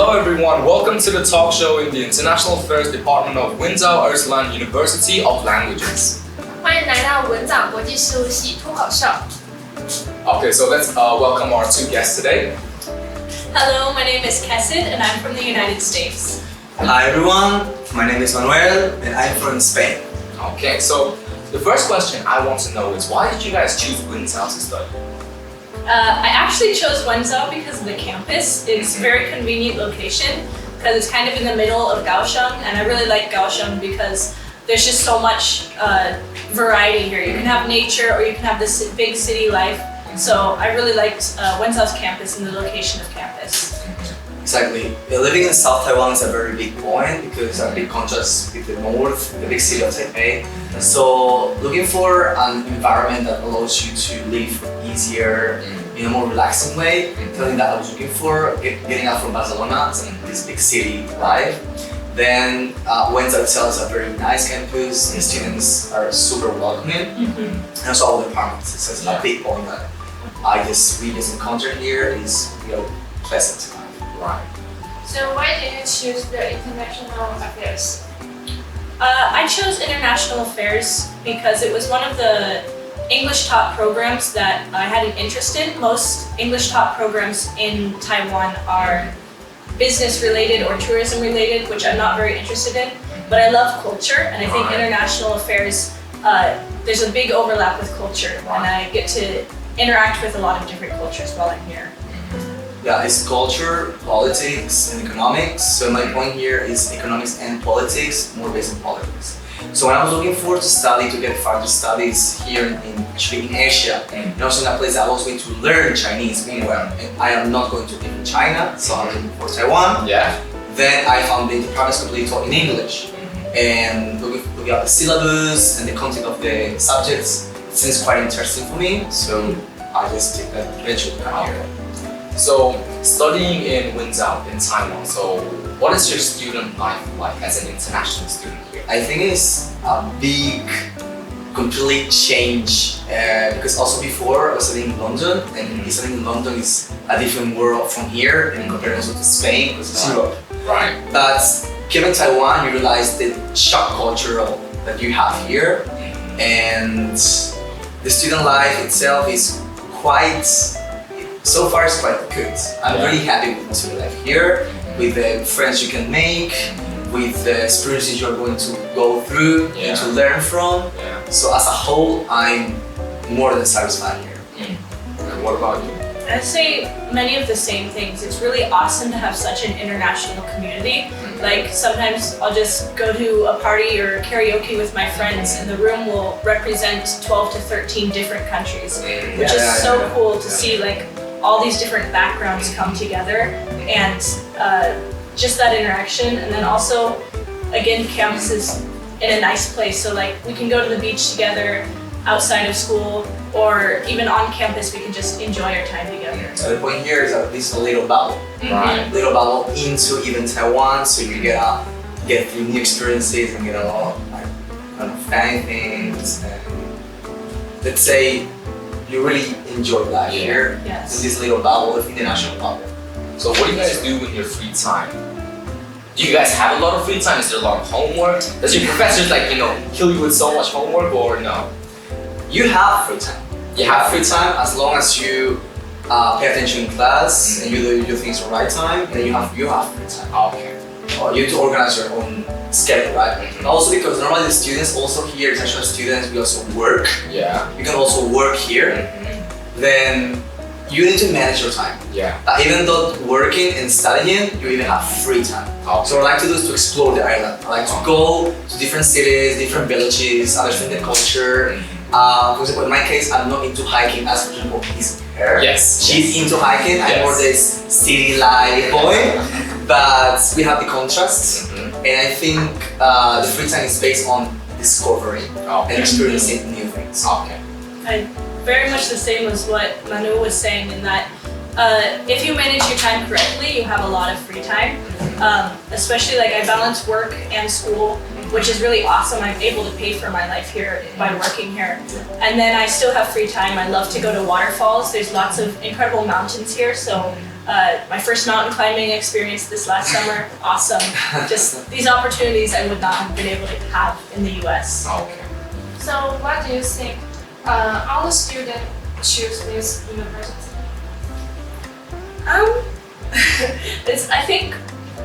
Hello everyone, welcome to the talk show in the International Affairs Department of Wenzhou Erslan University of Languages. 欢迎来到文藻国际事务系脱口秀。Okay, so let's welcome our two guests today. Hello, my name is Kessid and I'm from the United States. Hi everyone, my name is Manuel and I'm from Spain. Okay, so the first question I want to know is why did you guys choose Wenzhou to study? I actually chose Wenzhou because of the campus. It's a very convenient location because it's kind of in the middle of Kaohsiung, and I really like Kaohsiung because there's just so much variety here. You can have nature or you can have this big city life. So I really liked Wenzhou's campus and the location of campus. Exactly. Living in South Taiwan is a very big point because a big contrast with the north, the big city of Taipei. So looking for an environment that allows you to live easier, in a more relaxing way, something that I was looking for, getting out from Barcelona and this big city life. Then Wenzhou itself is a very nice campus. The students are super welcoming, and also all the departments. So it's a big point that we just encountered here is pleasant. Right. So why did you choose the international affairs? I chose International Affairs because it was one of the English taught programs that I had an interest in. Most English taught programs in Taiwan are business related or tourism related, which I'm not very interested in, but I love culture, and I think International Affairs, there's a big overlap with culture, and I get to interact with a lot of different cultures while I'm here. Yeah, it's culture, politics, and economics. So my point here is economics and politics, more based on politics. So when I was looking forward to study, to get further studies here in Asia, and also in a place that I was going to learn Chinese, meanwhile, and I am not going to live in China, so I'm looking for Taiwan. Yeah. Then I found the departments completely taught in English. And looking at the syllabus and the content of the subjects, it seems quite interesting for me. So I just took that adventure to come here. So studying in Wenzhou in Taiwan, so what is your student life like as an international student here? I think it's a big, complete change because also before I was studying in London, and studying in London is a different world from here and compared also to Spain because it's Europe. Right. But here in Taiwan, you realize the shock culture that you have here, and the student life itself is quite. So far, it's quite good. I'm really happy with my student life here, with the friends you can make, with the experiences you're going to go through and to learn from. Yeah. So as a whole, I'm more than satisfied here. And what about you? I'd say many of the same things. It's really awesome to have such an international community. Like sometimes I'll just go to a party or karaoke with my friends and the room will represent 12 to 13 different countries, which is so cool to see like all these different backgrounds come together and just that interaction. And then also, again, campus is in a nice place. So like we can go to the beach together outside of school, or even on campus, we can just enjoy our time together. So the point here is that this is a little bubble, Right. little bubble into even Taiwan, so you get through new experiences and get a lot of kind of funny things. And let's say you really enjoy life here Yes. in this little bubble, of international bubble. So what do you guys do in your free time? Do you guys have a lot of free time? Is there a lot of homework? Does your professors kill you with so much homework or no? You have free time. You have free time as long as you pay attention in class and you do your things at the right time. Then you have free time. Okay. You need to organize your own schedule, right? Also because normally the students also here, international students, we also work. Yeah. You can also work here. Then you need to manage your time. Yeah. Even though working and studying, you even have free time. Okay. So what I like to do is to explore the island. I like to go to different cities, different villages, understand the culture. For example, in my case, I'm not into hiking as for example he's her. Yes. She's into hiking. I'm more this city life boy. But we have the contrast, and I think the free time is based on discovering and experiencing new things. Okay. Very much the same as what Manu was saying in that if you manage your time correctly, you have a lot of free time. Especially like I balance work and school, which is really awesome. I'm able to pay for my life here by working here. And then I still have free time. I love to go to waterfalls. There's lots of incredible mountains here, so My first mountain climbing experience this last summer, awesome. Just these opportunities I would not have been able to have in the US. Okay. So what do you think all the students choose this university? I think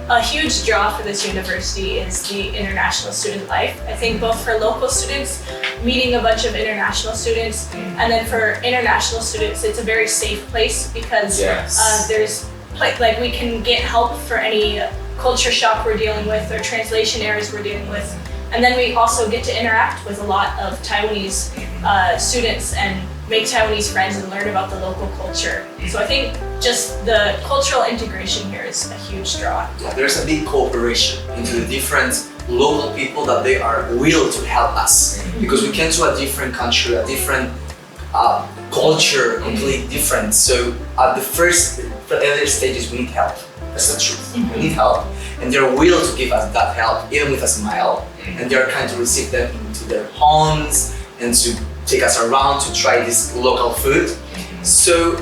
a huge draw for this university is the international student life. I think both for local students, meeting a bunch of international students, and then for international students, it's a very safe place because Yes. there's like we can get help for any culture shock we're dealing with or translation errors we're dealing with. And then we also get to interact with a lot of Taiwanese students and make Taiwanese friends and learn about the local culture. So I think just the cultural integration here is a huge draw. Yeah, there's a big cooperation into the different local people that they are will to help us because we came to a different country, a different culture, completely different. So at the first earlier stages, we need help. That's the truth. We need help, and they're will to give us that help, even with a smile. And they're kind to receive them into their homes and to take us around to try this local food. So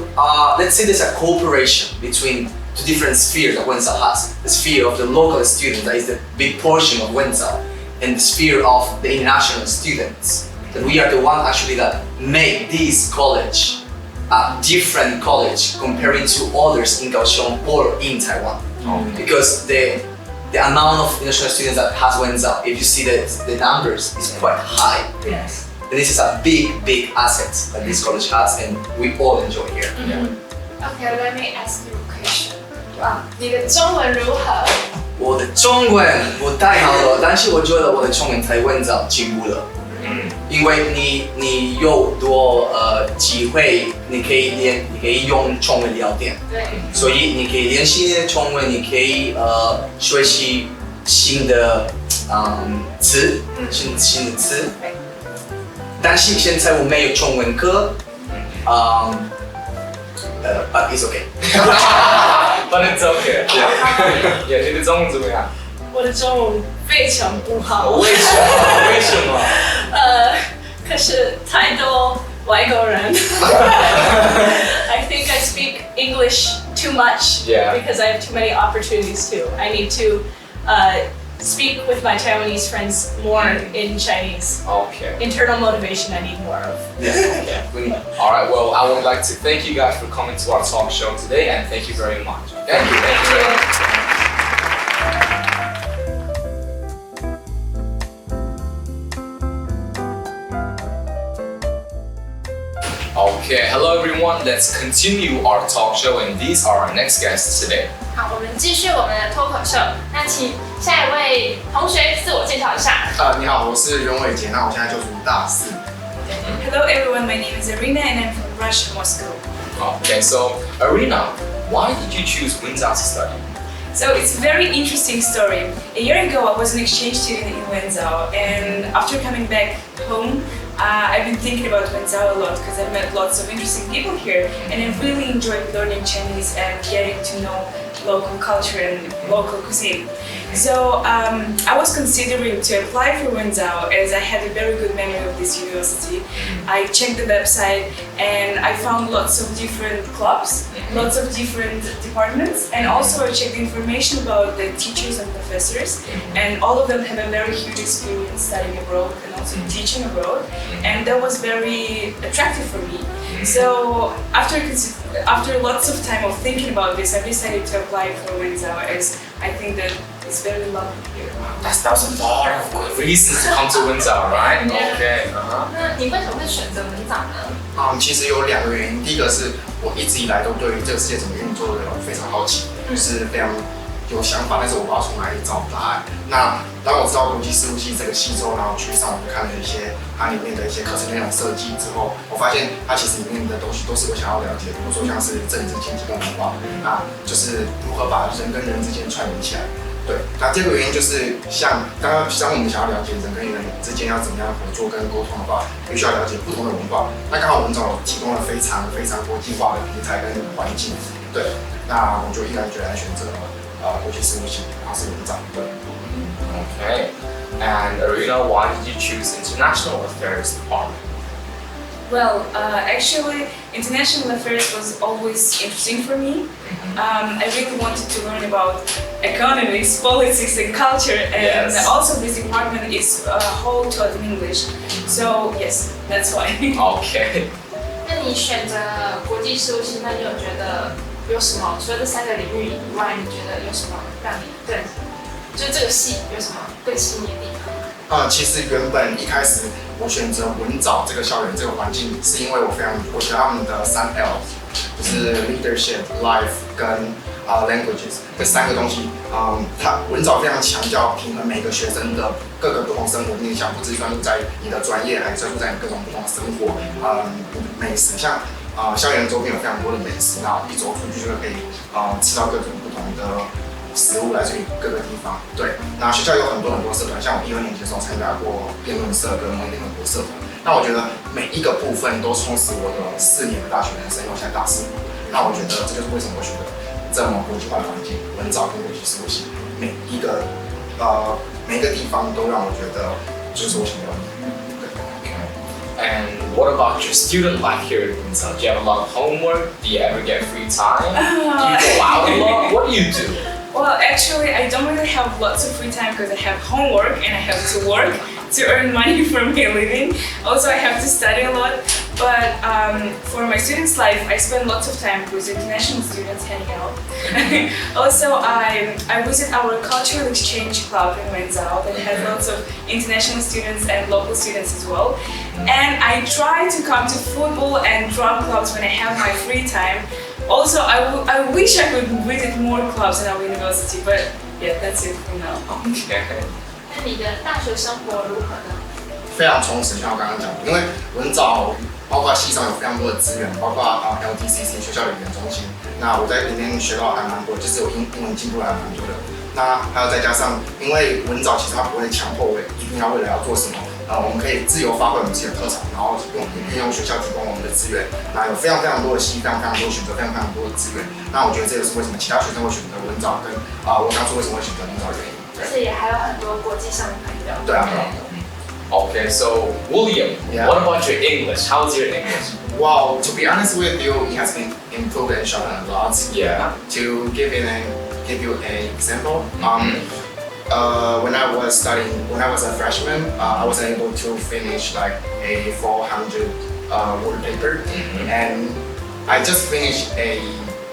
let's say there's a cooperation between two different spheres that Wenzhou has. The sphere of the local student, that is the big portion of Wenzhou, and the sphere of the international students. That we are the one actually that make this college a different college comparing to others in Kaohsiung or in Taiwan. Because the amount of international students that has Wenzhou, if you see the numbers, is quite high. Yes. And this is a big asset that this college has, and we all enjoy here. Okay, let me ask you a question. 你的中文如何？我的中文不太好了，但是我觉得我的中文在Wenzhou进步了。因为你有多机会，你可以用中文聊天，对，所以你可以练习你的中文，你可以学习新的词，新的词。但是现在我没有中文课，but it's okay. But it's okay. Yeah. 你的中文怎么样？我的中文非常不好。为什么？为什么？可是太多外国人。I think I speak English too much because I have too many opportunities to. I need to speak with my Taiwanese friends more in Chinese. Okay. Internal motivation I need more of. Yeah. Okay. All right. Well, I would like to thank you guys for coming to our talk show today, and thank you very much. Thank you. Thank you very much. Okay, hello everyone. Let's continue our talk show, and these are our next guests today. 好，我们继续我们的脱口秀。那请下一位同学自我介绍一下。你好，我是袁伟杰，那我现在就读大四。Hello everyone, my name is Arina and I'm from Russia, Moscow. Okay, so Arina, why did you choose Wenzhou to study? So it's a very interesting story. A year ago I was an exchange student in Wenzhou, and after coming back home I've been thinking about Wenzhou a lot because I've met lots of interesting people here, and I really enjoyed learning Chinese and getting to know local culture and local cuisine. So I was considering to apply for Wenzhou as I had a very good memory of this university. I checked the website and I found lots of different clubs, lots of different departments, and also I checked information about the teachers and professors, and all of them have a very huge experience studying abroad and also teaching abroad, and that was very attractive for me. So after lots of time of thinking about this, I decided to apply for Wenzhou as I think that it's very lovely here. That was a lot of good reasons to come to Wenzhou, right? Yeah. Okay. 那你为什么会选择文藻呢？其实有2个原因，第一个是我一直以来都对于这个世界怎么运作的非常好奇，就是非常有想法，但是我不知道从哪里找答案。那当我知道国际事务系这个系之后，然后去上网看了一些它里面的一些课程内容设计之后，我发现它其实里面的东西都是我想要了解的，比如说像是政治、经济跟文化，那就是如何把人跟人之间串联起来。对，那第2个原因就是像我们想要了解人跟人之间要怎么样合作跟沟通的话，必须要了解不同的文化。那刚好文藻提供了非常国际化的题材跟环境，对，那我就毅然决然选择国际事务系，然后是文藻，对。Okay. And Arina, why did you choose International Affairs Department? Well, actually, international affairs was always interesting for me. I really wanted to learn about economics, politics, and culture, and Yes. also this department is whole taught in English. So yes, that's why. Okay. 那你选择国际事务系，那你有觉得有什么？除了这3个领域以外，你觉得有什么让你更，就是这个系有什么更吸引你的地方？其实原本一开始我选择文藻这个校园这个环境，是因为我觉得他们的3L， 就是 leadership、life 跟languages 这3个东西，它文藻非常强调平衡每个学生的各个不同生活面向，不只专注在你的专业，还专注在你各种不同的生活，美食，像校园周边有非常多的美食，那一走出去就可以吃到各种不同的食物来自于各个地方。对，那学校有很多社团，像我1、2年级的时候参加过辩论社跟联合国社团。那我觉得每一个部分都充实我的4年的大学人生，因为我现在大4。那我觉得这就是为什么我选择这么国际化的环境，文藻跟国际事务系，每一个地方都让我觉得就是我想要的。 And what about your student life here at Windsor? Do you have a lot of homework? Do you ever get free time? Do you go out a lot? What do you do? Well, actually, I don't really have lots of free time because I have homework and I have to work to earn money for my living. Also, I have to study a lot. But for my students' life, I spend lots of time with international students hanging out. Also, I visit our cultural exchange club in Wenzhou that has lots of international students and local students as well. And I try to come to football and drum clubs when I have my free time. Also, I wish I could visit more clubs in our university, but yeah, that's it for now. Okay. 那你的大学生活如何呢？非常充实，像我刚刚讲的，因为文藻包括系上有非常多的资源，包括LTCC 学校的语言中心，那我在里面学到还蛮多，就是我英文进步还蛮多的。那还有再加上，因为文藻其实它不会强迫我一定要为了要做什么，我们可以自由发挥我们自己的特长，然后运用学校提供我们的资源，那有非常多的系，非常多的选择，非常多的资源。那我觉得这个是为什么其他学生会选择文藻，跟我当初为什么会选择文藻的原因。而且也还有很多国际上的朋友。对啊。 Okay, so William, what about your English? How's your English? Wow, to be honest with you, it has been improved and sharpened a lot. Yeah. To give you an example, when I was a freshman, I was able to finish like a 400 word paper, and I just finished a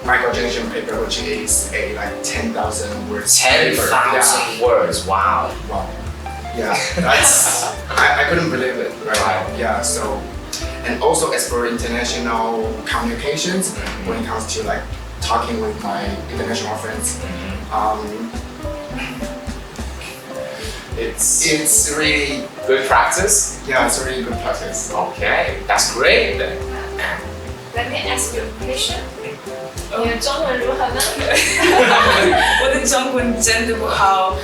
microgeneration paper, which is a like 10,000 words. 10,000 words. Wow. Wow. Yeah, that's I couldn't believe it. Right. Yeah. So, and also as for international communications, when it comes to like talking with my international friends, it's really good practice. Yeah, it's really good practice. Okay, that's great then. Let me ask you a question. 你的中文如何呢？我的中文真的不好。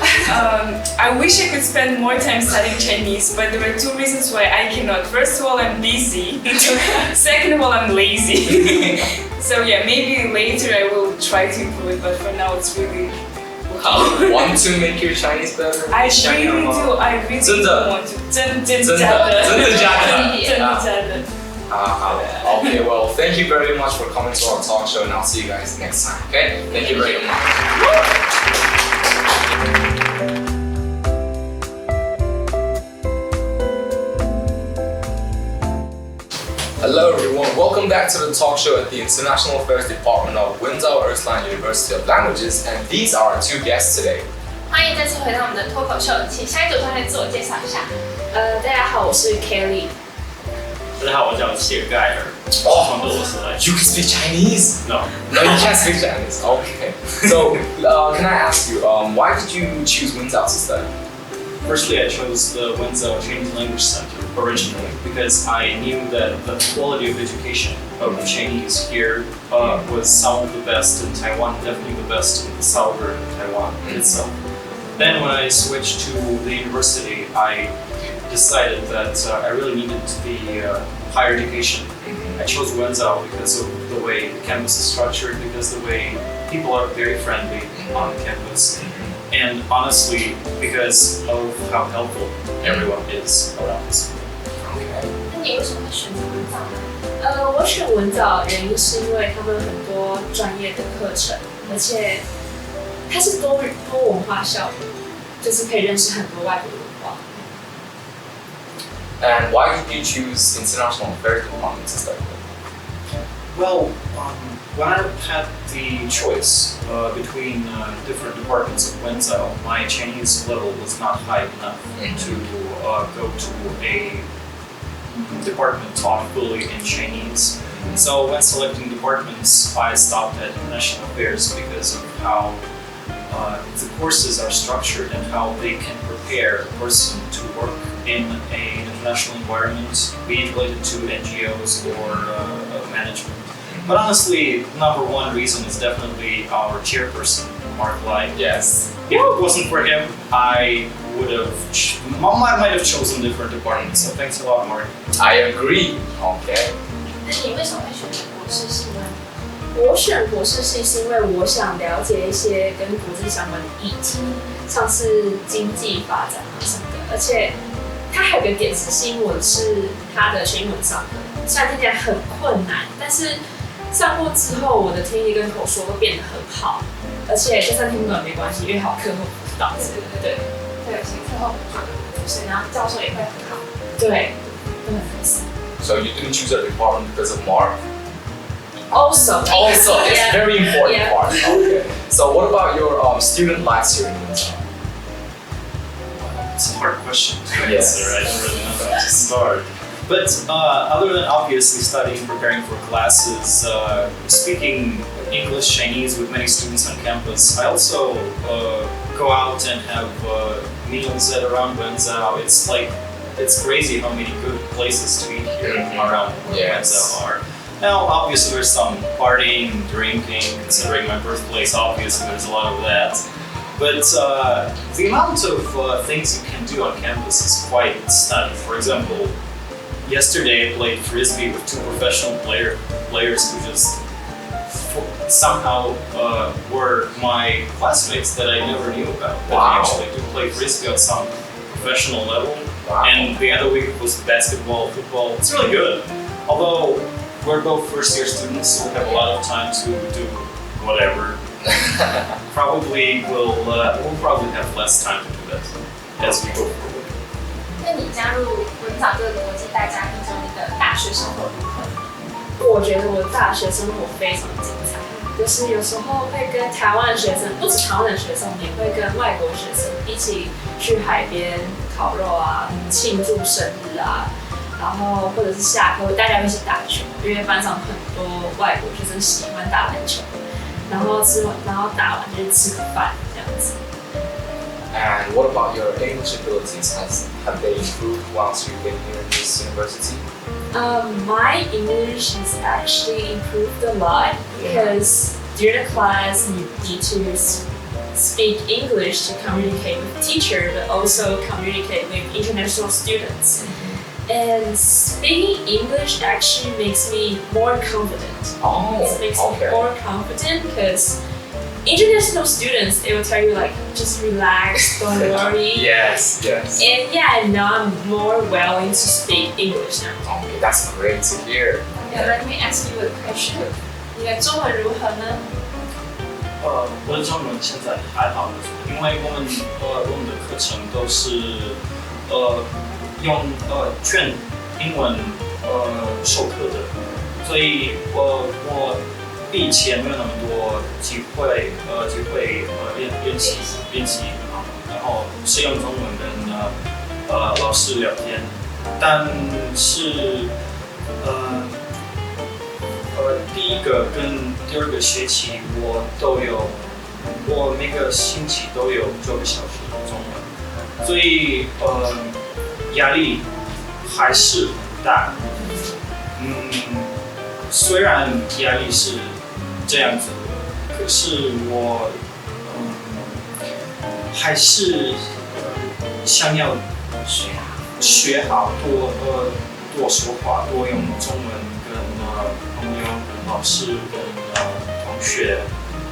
I wish I could spend more time studying Chinese, but there are 2 reasons why I cannot. First of all, I'm busy. Second of all, I'm lazy. So yeah, maybe later I will try to improve it, but for now it's really 不好。Want to make your Chinese better? I really do. I really 真的 want to. 真的真的假的？真的假的？真的假的？ Okay, well, thank you very much for coming to our talk show, and I'll see you guys next time. Okay? Thank you very much. Hello everyone, welcome back to the talk show at the International Affairs Department of Windsor Earthline University of Languages, and these are our 2 guests today. 欢迎再次回到我们的脱口秀，请下一组同学自我介绍一下。大家好，我是 Kelly。大家好，我叫谢盖尔，Oh, 从俄罗斯来。 you can speak Chinese? No. No, you can't speak Chinese. Okay. So, can I ask you, why did you choose Windsor to study? Firstly, I chose the Wenzhou Chinese Language Center originally because I knew that the quality of education of Chinese here was some of the best in Taiwan, definitely the best in southern Taiwan itself. Then when I switched to the university, I decided that I really needed the higher education. I chose Wenzhou because of the way the campus is structured, because the way people are very friendly on campus, and honestly, because of how helpful everyone is around us. 那你你为什么会选择文藻呢？我选文藻原因是因为他们很多专业的课程，而且它是多文化校园，就是可以认识很多外国文化。And why did you choose international affairs department to study? Well, when I had the choice between different departments of Wenzhou, my Chinese level was not high enough to go to a department taught fully in Chinese. So when selecting departments, I stopped at international affairs because of how the courses are structured and how they can prepare a person to work in an international environment, be it related to NGOs or management. But honestly, number one reason is definitely our chairperson, Mark Lai. Yes. If it wasn't for him, I would have, might have chosen different departments. So thanks a lot, Mark. I agree. Okay. 那你为什么会选择博士系呢？我选博士系是因为我想了解一些跟国际相关的议题，像是经济发展啊什么的。而且它还有个点是吸引我的是它的全英文上课，虽然听起来很困难，但是上过之后我的听力跟口说都变得很好。而且就算听不懂没关系，因为好课后辅导之类的。对，会有些课后补助的老师，然后教授也会很好。对，都很合适。So you didn't choose a department because of Mark? Also, It's yeah. very important Yeah. part. Okay. So what about your student life here in Wenzhou? It's a hard question to Yes. answer. I don't really know how to start. But other than obviously studying, preparing for classes, speaking English, Chinese with many students on campus, I also go out and have meals at around Wenzhou. It's crazy how many good places to eat here around where Wenzhou are. Now, obviously, there's some partying, drinking. Considering my birthplace, obviously, there's a lot of that. But the amount of things you can do on campus is quite stunning. For example, yesterday I played frisbee with two professional players who just somehow were my classmates that I never knew about. But Wow. they actually do play frisbee on some professional level. Wow. And the other week was basketball, football. It's really good. Although we're both first-year students, so we have a lot of time to do whatever. Probably we'll probably have less time to do that as we go forward. 那你加入文藻这个国际大家庭中，你的大学生活如何？我觉得我的大学生活非常精彩，就是有时候会跟台湾的学生，不止台湾的学生，也会跟外国学生一起去海边烤肉啊，庆祝生日啊，然后或者是下课大家会一起打球，因为班上很多外国学生喜欢打篮球，然后打完就吃个饭这样子。And what about your English abilities? Have they improved once you've been here in this university? My English has actually improved a lot because during the class you need to speak English to communicate with teacher, but also communicate with international students. And speaking English actually makes me more confident. Oh, It makes me okay. more confident because international students, they will tell you like, just relax, don't worry. Yes, yes. And yeah, now I'm more willing to speak English now. Okay, that's great to hear. Yeah, let me ask you a question. 你的中文如何呢？我的中文现在还好，因为我们的课程都是用全英文授课的，所以我比以前没有那么多机会练习，然后是用中文跟老师聊天，但是第一个跟第二个学期我每个星期都有9个小时的中文，所以压力还是很大。虽然压力是这样子，可是我还是想要学好多说话，多用中文跟朋友、跟老师、跟同学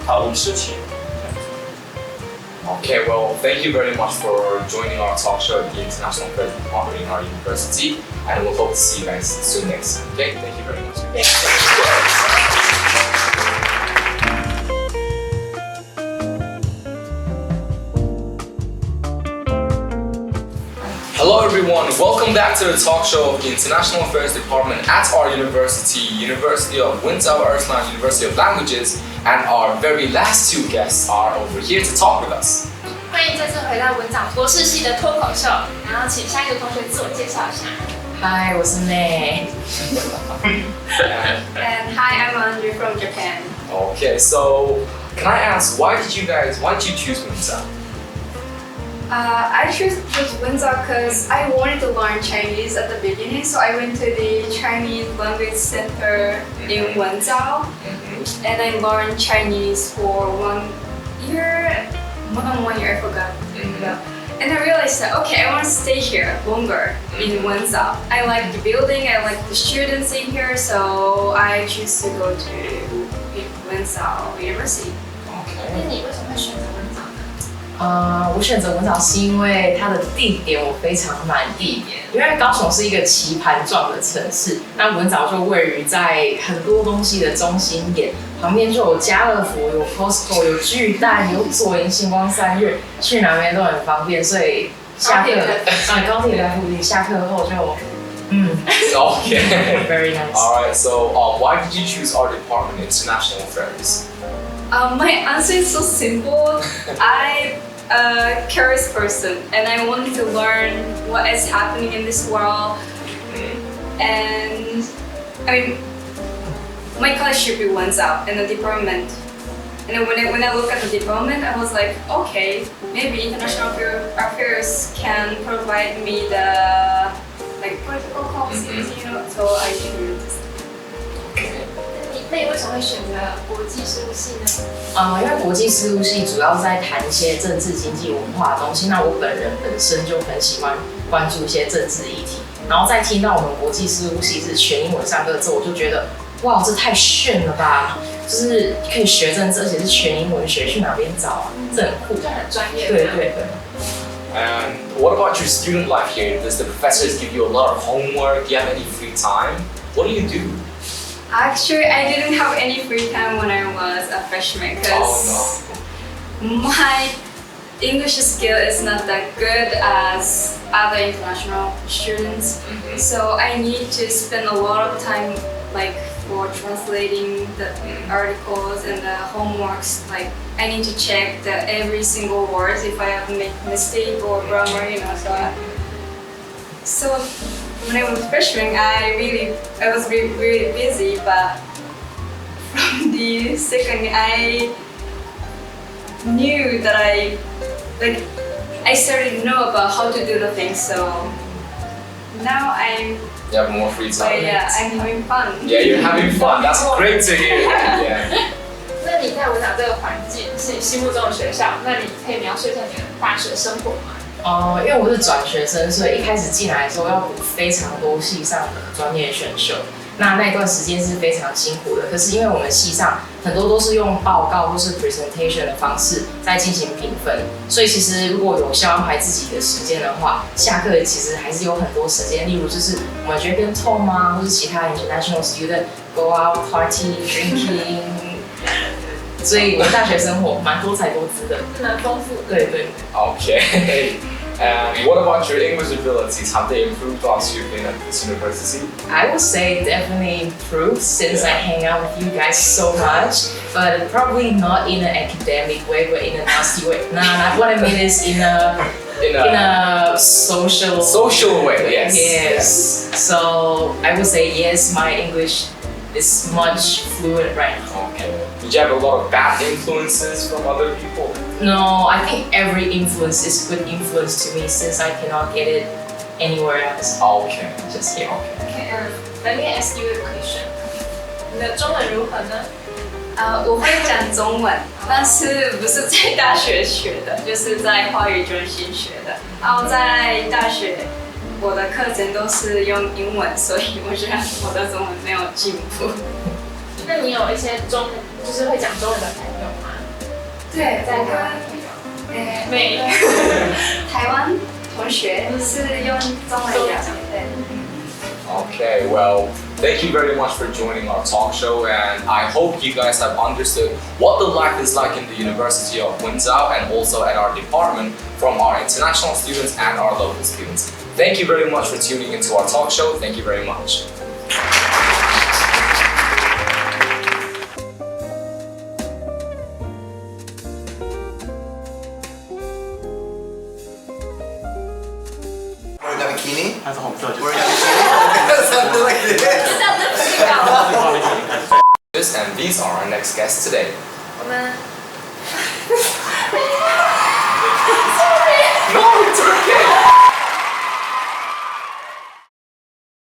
讨论事情。Okay, well, thank you very much for joining our talk show at the International Affairs Department in our university, and we'll hope to see you guys soon next time. Okay, thank you very much. Hello everyone, welcome back to the talk show of the International Affairs Department at our university, University of Wenzhou Earthline University of Languages, and our very last two guests are over here to talk with us. 欢迎再次回到文藻博士系的脱口秀，然后请下一个同学自我介绍一下。嗨，我是 May。 And hi, I'm Andrew from Japan. Okay, so can I ask, why did you choose Wenzhou? I chose Wenzhou because I wanted to learn Chinese at the beginning, so I went to the Chinese Language Center in Wenzhou, and I learned Chinese for 1 year, more than 1 year, I forgot. And I realized that, okay, I want to stay here longer in Wenzhou. I like the building, I like the students in here, so I choose to go to Wenzhou University. 那 Okay. 你为什么会选择文藻呢？我选择文藻是因为它的地点我非常满地点，因为高雄是一个棋盘状的城市，那文藻就位于在很多东西的中心点，旁边就有家乐福、有 Costco、有巨蛋、有左营、星光三月，去哪边都很方便，所以下课高铁在附近，下课后就Okay. very nice. Alright, so why did you choose our department, International Affairs? My answer is so simple. I'm a curious person and I wanted to learn what is happening in this world. And I mean, my college should be Wenzhou and the department. And then when I look at the department, I was like, okay, maybe international affairs can provide me the political policies, so I choose. 那你为什么会选择国际事务系呢？因为国际事务系主要在谈一些政治、经济、文化的东西，那我本身就很喜欢关注一些政治议题，然后再听到我们国际事务系是全英文上课之后，我就觉得哇，这太炫了吧！就是可以学政治，而且是全英文学，去哪边找啊？这很酷，就很专业。对对对。And what about your student life here? Does the professors give you a lot of homework? Do you have any free time? What do you do? Actually, I didn't have any free time when I was a freshman because my English skill is not that good as other international students. So I need to spend a lot of time for translating the articles and the homeworks. I need to check every single word if I have made mistake or grammar, So when I was a freshman, I was really busy, but from the second, I knew that I started to know about how to do the things. So now You have more free time. I'm having fun. Yeah, you're having fun. That's great to hear. Yeah. 那你在文藻这个环境是你心目中的学校，那你可以描述一下你的大学生活吗？因为我是转学生，所以一开始进来的时候要补非常多系上的专业选修。那一段时间是非常辛苦的，可是因为我们系上很多都是用报告或是 presentation 的方式在进行评分，所以其实如果有效安排自己的时间的话，下课其实还是有很多时间。例如就是我们觉得跟 Tom 啊，或是其他 international student go out party drinking， 所以我大学生活蛮多彩多姿的，蛮丰富的。对对。Okay. And what about your English abilities? Have they improved whilst you've been at this university? I would say definitely improved since I hang out with you guys so much, but probably not in an academic way, but in a nasty way. Nah, what I mean is in a social way. Yes. Yes. So I would say yes, my English is much fluent right now. Okay. Did you have a lot of bad influences from other people? No, I think every influence is good influence to me since I cannot get it anywhere else. Okay. Just here. Okay, let me ask you a question. 你的中文如何呢？我会讲中文，但是不是在大学学的，就是在华语中心学的。然后在大学，我的课程都是用英文，所以我觉得我的中文没有进步。那你有一些就是会讲中文的朋友吗？对，在台湾美台湾同学是用中文讲，对。 Okay, well, thank you very much for joining our talk show, and I hope you guys have understood what the life is like in the University of Windsor and also at our department from our international students and our local students. Thank you very much for tuning into our talk show. Thank you very much. Wearing a bikini? 它是红色，就是 Wearing a bikini? Something like this. And these are our next guests today. 我们 No, it's